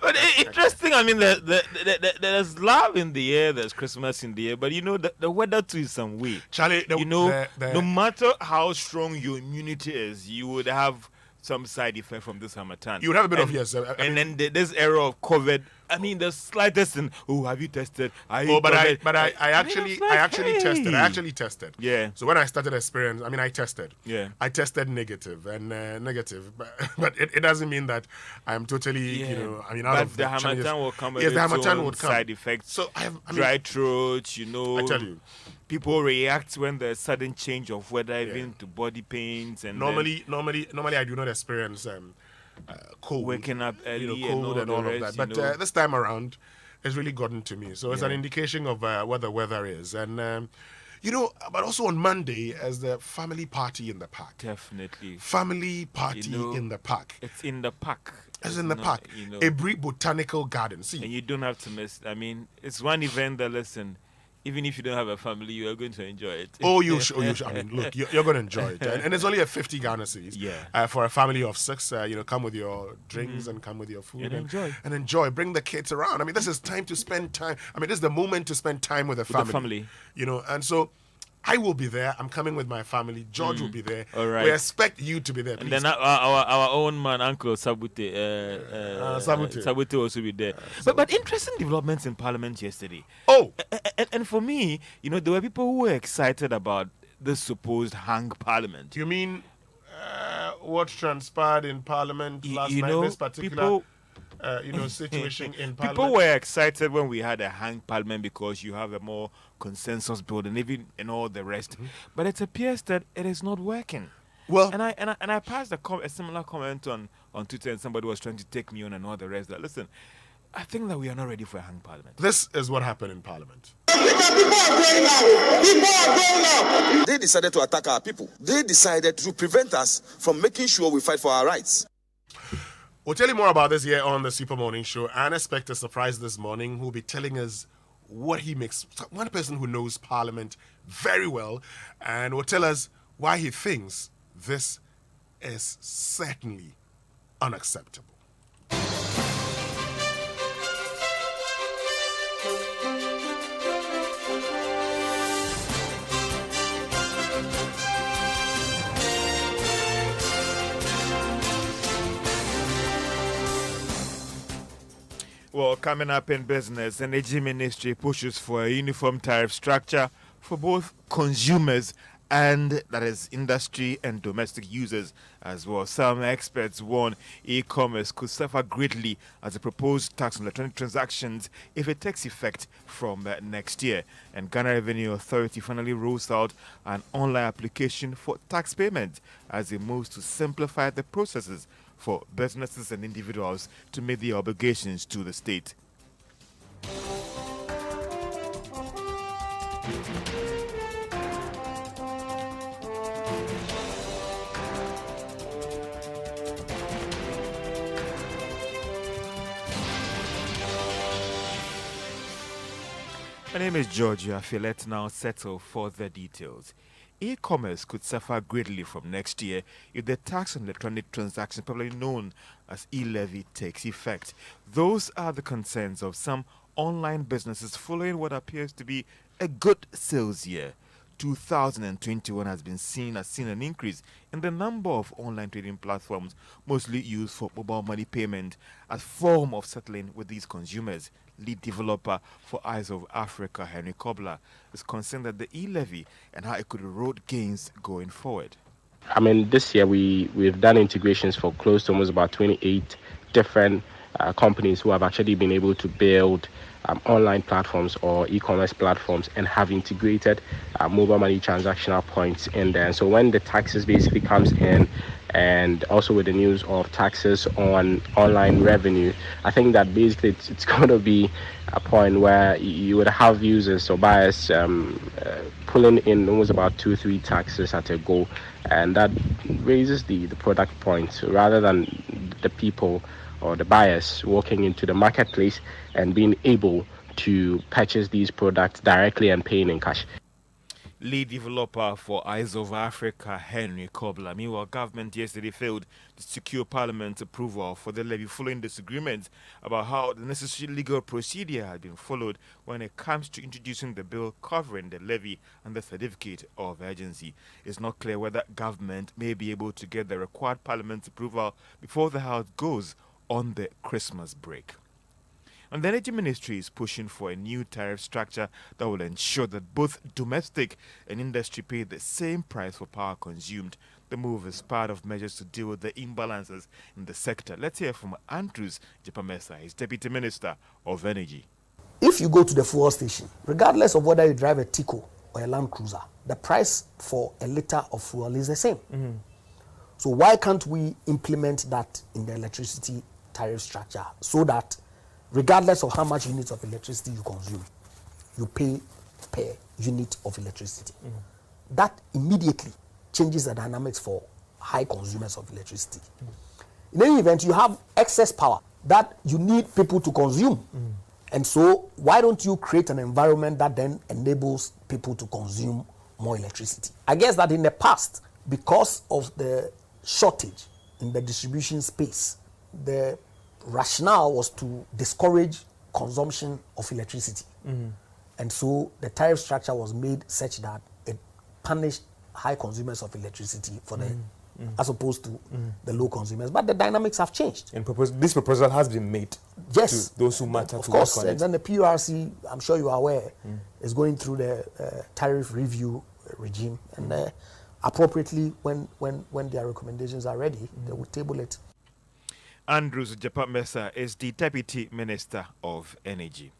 But interesting. I mean, there's love in the air. There's Christmas in the air. But the weather too is some way. Charlie, No matter how strong your immunity is, you would have some side effect from this Hamatan. You would have a bit of yes. Then this era of COVID. I mean, the slightest thing. Oh, have you tested? I actually tested. I actually tested. Yeah. So when I started experience, I tested. Yeah. I tested negative, but it doesn't mean that I'm totally, out of the Hamatan will come with the Hamatan would come. Side effects. So dry throat. I tell you. People react when there's sudden change of weather, even to body pains. And normally, I do not experience cold, waking up early, cold and all of that. But this time around, it's really gotten to me. So it's an indication of what the weather is, and but also on Monday as the family party in the park. Definitely, family party in the park. It's in the park. It's in the park. A brief botanical garden. See, and you don't have to miss. I mean, it's one event that even if you don't have a family, you are going to enjoy it. Oh, you should. I mean, look, you're going to enjoy it. And it's only a 50 Ghana cedis. Yeah. For a family of 6, come with your drinks and come with your food. And enjoy. Bring the kids around. I mean, this is time to spend time. I mean, this is the moment to spend time with the family. And so I will be there. I'm coming with my family. George will be there. All right. We expect you to be there. Please. And then our own man, Uncle Sabute, Sabute also be there. But interesting developments in Parliament yesterday. Oh, and for me, there were people who were excited about this supposed hang Parliament. You mean what transpired in Parliament last night? This particular. Situation in Parliament. People were excited when we had a hang Parliament because you have a more consensus building, even and all the rest. But it appears that it is not working. Well, and I passed a similar comment on Twitter, and somebody was trying to take me on and all the rest. That listen, I think that we are not ready for a hang Parliament. This is what happened in Parliament. People are going out. They decided to attack our people. They decided to prevent us from making sure we fight for our rights. We'll tell you more about this here on the Super Morning Show, and expect a surprise this morning who will be telling us what he makes. One person who knows Parliament very well, and will tell us why he thinks this is certainly unacceptable. Well, coming up in business, the Energy Ministry pushes for a uniform tariff structure for both consumers and, that is, industry and domestic users as well. Some experts warn e-commerce could suffer greatly as a proposed tax on electronic transactions if it takes effect from next year. And Ghana Revenue Authority finally rolls out an online application for tax payment as it moves to simplify the processes for businesses and individuals to meet their obligations to the state. My name is George Wiafe. Let's now settle for the details. E-commerce could suffer greatly from next year if the tax on electronic transactions, probably known as e-levy, takes effect. Those are the concerns of some online businesses following what appears to be a good sales year. 2021 has seen an increase in the number of online trading platforms, mostly used for mobile money payment as form of settling with these consumers. Lead developer for Eyes of Africa, Henry Kobler, is concerned that the e-levy and how it could erode gains going forward. I mean, this year we've done integrations for close to almost about 28 different companies who have actually been able to build online platforms or e-commerce platforms and have integrated mobile money transactional points in there. And so when the taxes basically comes in, and also with the news of taxes on online revenue, I think that basically it's going to be a point where you would have users or buyers pulling in almost about 2-3 taxes at a go, and that raises the product points rather than the people or the buyers walking into the marketplace and being able to purchase these products directly and paying in cash. Lead developer for Eyes of Africa, Henry Kobler. Meanwhile, government yesterday failed to secure Parliament's approval for the levy following disagreements about how the necessary legal procedure had been followed when it comes to introducing the bill covering the levy and the certificate of urgency. It's not clear whether government may be able to get the required Parliament's approval before the House goes on the Christmas break. And the Energy Ministry is pushing for a new tariff structure that will ensure that both domestic and industry pay the same price for power consumed. The move is part of measures to deal with the imbalances in the sector. Let's hear from Andrews Jepamesa, his Deputy Minister of Energy. If you go to the fuel station, regardless of whether you drive a Tico or a Land Cruiser, the price for a litre of fuel is the same. Mm-hmm. So why can't we implement that in the electricity tariff structure so that regardless of how much units of electricity you consume, you pay per unit of electricity? Mm-hmm. That immediately changes the dynamics for high consumers of electricity. Mm-hmm. In any event, you have excess power that you need people to consume. Mm-hmm. And so why don't you create an environment that then enables people to consume more electricity? I guess that in the past, because of the shortage in the distribution space, the rationale was to discourage consumption of electricity. Mm-hmm. And so the tariff structure was made such that it punished high consumers of electricity for the as opposed to the low consumers. But the dynamics have changed. And this proposal has been made to those who matter of to course, work on it. and then the PURC, I'm sure you are aware, is going through the tariff review regime. And appropriately, when their recommendations are ready, they will table it. Andrews Jepamesa is the Deputy Minister of Energy.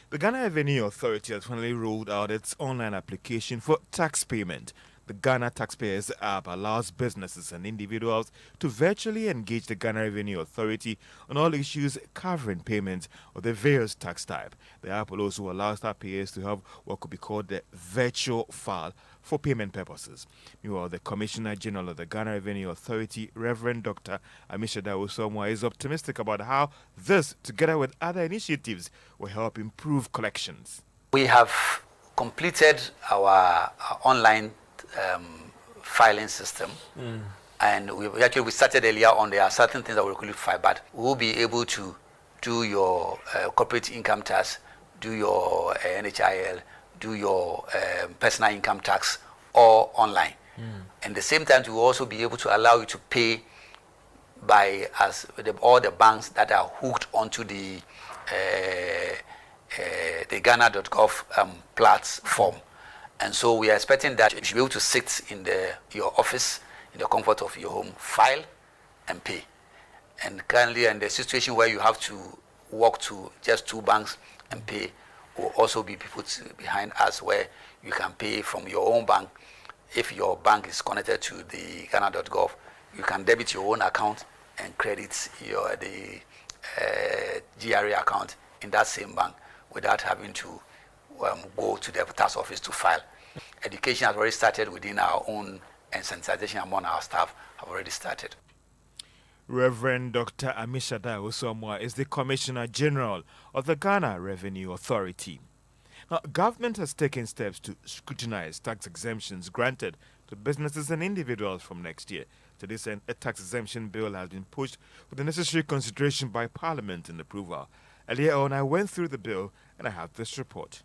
The Ghana Revenue Authority has finally rolled out its online application for tax payment. The Ghana Taxpayers app allows businesses and individuals to virtually engage the Ghana Revenue Authority on all issues covering payments of the various tax type. The app will also allow taxpayers to have what could be called the virtual file for payment purposes. Meanwhile, the Commissioner General of the Ghana Revenue Authority, Reverend Dr. Amishada Osomwa, is optimistic about how this, together with other initiatives, will help improve collections. We have completed our online filing system, and we started earlier on. There are certain things that will qualify, but we will be able to do your corporate income tax, do your NHIL, do your personal income tax, all online. And at the same time, we will also be able to allow you to pay by all the banks that are hooked onto the Ghana.gov platform. And so we are expecting that you should be able to sit in your office, in the comfort of your home, file and pay. And currently, in the situation where you have to walk to just two banks and pay, will also be put behind us where you can pay from your own bank. If your bank is connected to the Ghana.gov, you can debit your own account and credit the GRA account in that same bank without having to go to the tax office to file. Education has already started within our own, and sensitization among our staff have already started. Reverend Dr. Amishada Osomwa is the Commissioner General of the Ghana Revenue Authority. Now, government has taken steps to scrutinize tax exemptions granted to businesses and individuals from next year. To this end, a tax exemption bill has been pushed for the necessary consideration by Parliament and approval. Earlier on, I went through the bill and I have this report.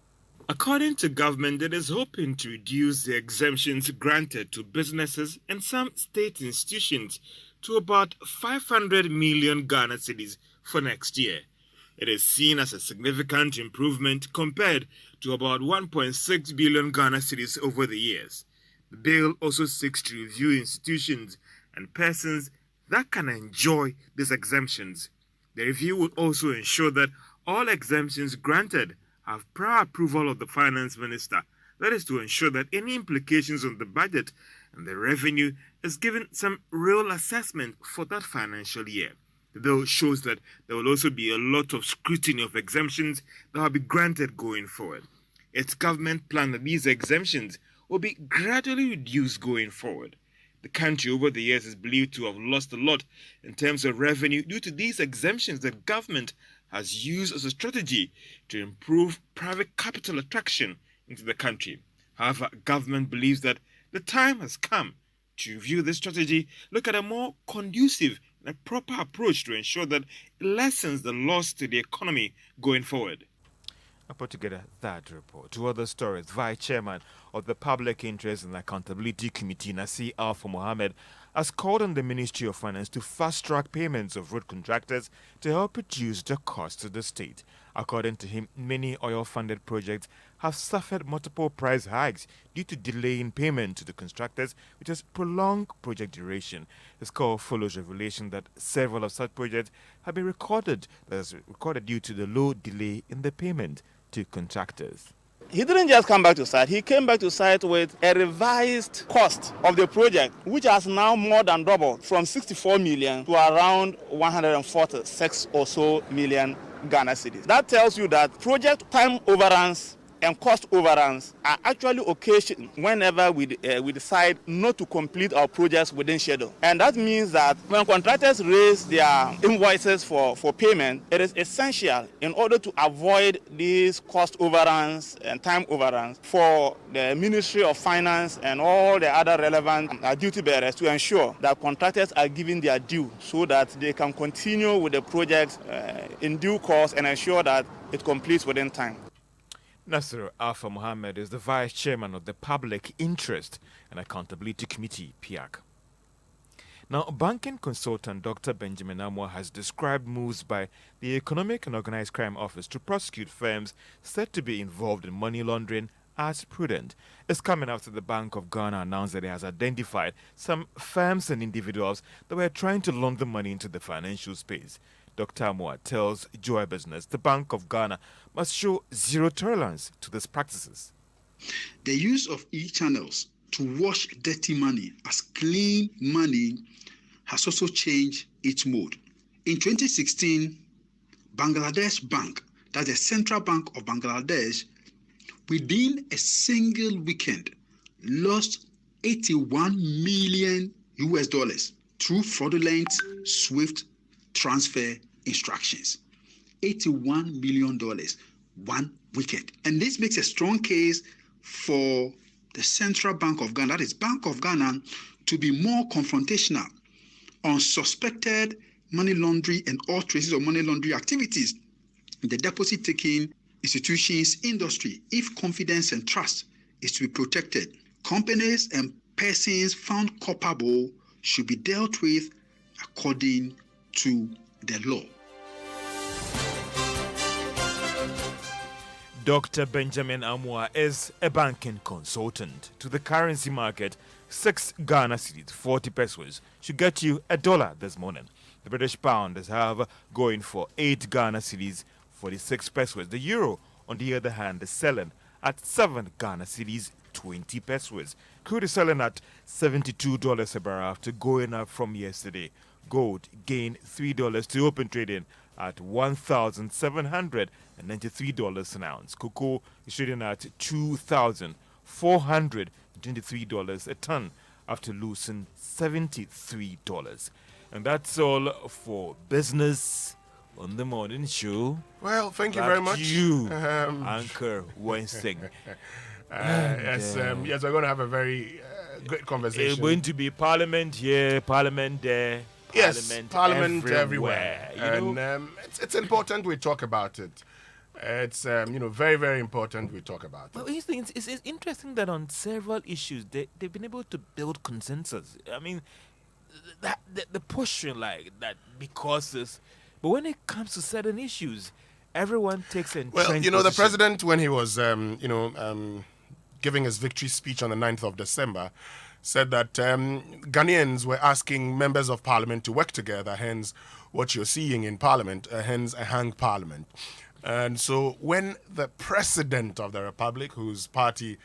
According to government, it is hoping to reduce the exemptions granted to businesses and some state institutions to about 500 million Ghana cedis for next year. It is seen as a significant improvement compared to about 1.6 billion Ghana cedis over the years. The bill also seeks to review institutions and persons that can enjoy these exemptions. The review will also ensure that all exemptions granted have prior approval of the finance minister. That is to ensure that any implications on the budget and the revenue is given some real assessment for that financial year. The bill shows that there will also be a lot of scrutiny of exemptions that will be granted going forward. It's government plan that these exemptions will be gradually reduced going forward. The country over the years is believed to have lost a lot in terms of revenue due to these exemptions that government has used as a strategy to improve private capital attraction into the country. However, government believes that the time has come to review this strategy, look at a more conducive and a proper approach to ensure that it lessens the loss to the economy going forward. I put together that report. Two other stories. Vice Chairman of the Public Interest and Accountability Committee, Nasir Alpha Mohammed, has called on the Ministry of Finance to fast-track payments of road contractors to help reduce the cost to the state. According to him, many oil-funded projects have suffered multiple price hikes due to delay in payment to the contractors, which has prolonged project duration. His call follows revelation that several of such projects have been recorded due to the low delay in the payment to contractors. He didn't just come back to site, he came back to site with a revised cost of the project, which has now more than doubled from 64 million to around 146 or so million Ghana cedis. That tells you that project time overruns and cost overruns are actually occasioned whenever we decide not to complete our projects within schedule. And that means that when contractors raise their invoices for payment, it is essential in order to avoid these cost overruns and time overruns for the Ministry of Finance and all the other relevant duty bearers to ensure that contractors are given their due so that they can continue with the projects in due course and ensure that it completes within time. Nasir Alpha Mohammed is the Vice Chairman of the Public Interest and Accountability Committee, PIAC. Now, banking consultant Dr. Benjamin Amwa has described moves by the Economic and Organized Crime Office to prosecute firms said to be involved in money laundering as prudent. It's coming after the Bank of Ghana announced that it has identified some firms and individuals that were trying to launder money into the financial space. Dr. Amwa tells JoyBusiness the Bank of Ghana must show zero tolerance to these practices. The use of e-channels to wash dirty money as clean money has also changed its mode. In 2016, Bangladesh Bank, that's the Central Bank of Bangladesh, within a single weekend, lost 81 million US dollars through fraudulent SWIFT transfer instructions. $81 million, 1 weekend. And this makes a strong case for the Central Bank of Ghana, that is Bank of Ghana, to be more confrontational on suspected money laundering and all traces of money laundering activities in the deposit-taking institutions industry. If confidence and trust is to be protected, companies and persons found culpable should be dealt with according to the law. Dr. Benjamin Amwa is a banking consultant. To the currency market, 6 Ghana cedis, 40 pesos, should get you $1 this morning. The British pound is, however, going for 8 Ghana cedis, 46 pesos. The euro, on the other hand, is selling at 7 Ghana cedis, 20 pesos. Crude is selling at $72 a barrel after going up from yesterday. Gold gained $3 to open trading at $1,793 an ounce. Cocoa is trading at $2,423 a ton after losing $73. And that's all for business on the morning show. Well, thank you Back very much. to you, Anchor Winston. Yes, we're going to have a very great conversation. It's going to be Parliament here, Parliament there. Yes, Parliament everywhere. You know? And it's important we talk about it. It's very, very important we talk about it. Well, it's interesting that on several issues they've been able to build consensus. I mean, the pushing like that because this, but when it comes to certain issues, everyone takes an Well, the president, when he was giving his victory speech on the 9th of December, said that Ghanaians were asking members of parliament to work together, hence what you're seeing in parliament, hence a hung parliament. And so when the president of the republic, whose party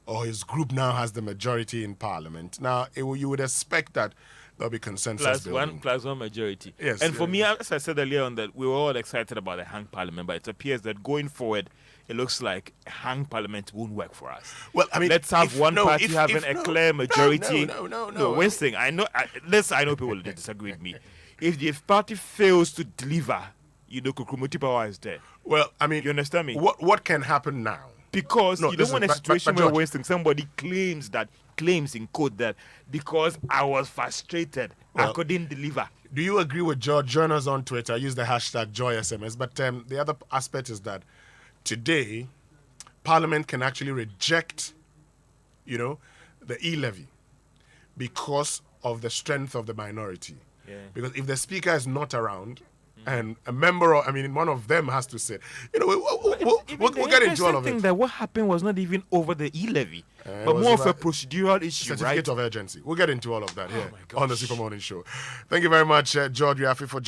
or his group now has the majority in parliament, now you would expect that there'll be consensus building. plus one majority. Yes. And for me, as I said earlier on, that we were all excited about the hung parliament, but it appears that going forward, it looks like a hang parliament won't work for us. Well, I mean, let's have one party having a clear majority. No. Winston, I know people will disagree with me. If the party fails to deliver, Kukrumuti power is there. Well, I mean, you understand me? What can happen now? Because No, you don't listen, want a but situation where George- wasting somebody claims in quote that because I was frustrated, I Well, couldn't deliver. Do you agree with George? Join us on Twitter. Use the hashtag JoySMS. But the other aspect is that today, Parliament can actually reject, the e-levy because of the strength of the minority. Yeah. Because if the speaker is not around and a member of, one of them has to sit, we'll get into all of it. That what happened was not even over the e-levy, it but was more of a about procedural issue, Certificate right? of urgency. We'll get into all of that here my on the gosh. Super Morning Show. Thank you very much, George Wiafe, for